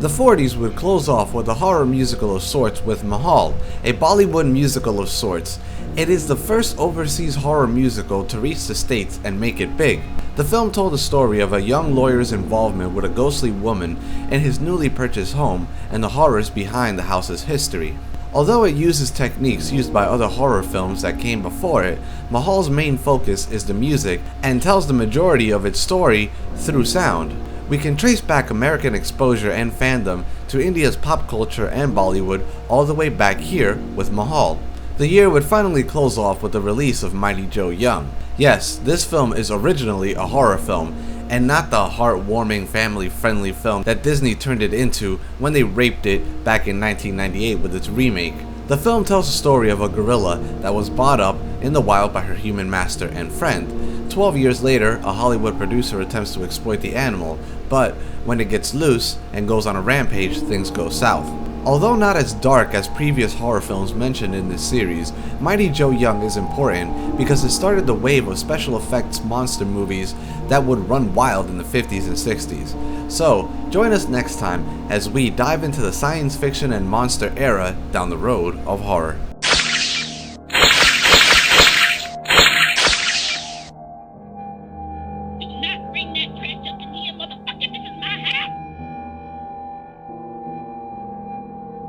The 40s would close off with a horror musical of sorts with Mahal, a Bollywood musical of sorts. It is the first overseas horror musical to reach the States and make it big. The film told the story of a young lawyer's involvement with a ghostly woman in his newly purchased home and the horrors behind the house's history. Although it uses techniques used by other horror films that came before it, Mahal's main focus is the music and tells the majority of its story through sound. We can trace back American exposure and fandom to India's pop culture and Bollywood all the way back here with Mahal. The year would finally close off with the release of Mighty Joe Young. Yes, this film is originally a horror film, and not the heartwarming family-friendly film that Disney turned it into when they raped it back in 1998 with its remake. The film tells the story of a gorilla that was brought up in the wild by her human master and friend. 12 years later, a Hollywood producer attempts to exploit the animal, but when it gets loose and goes on a rampage, things go south. Although not as dark as previous horror films mentioned in this series, Mighty Joe Young is important because it started the wave of special effects monster movies that would run wild in the 50s and 60s. So, join us next time as we dive into the science fiction and monster era down the road of horror.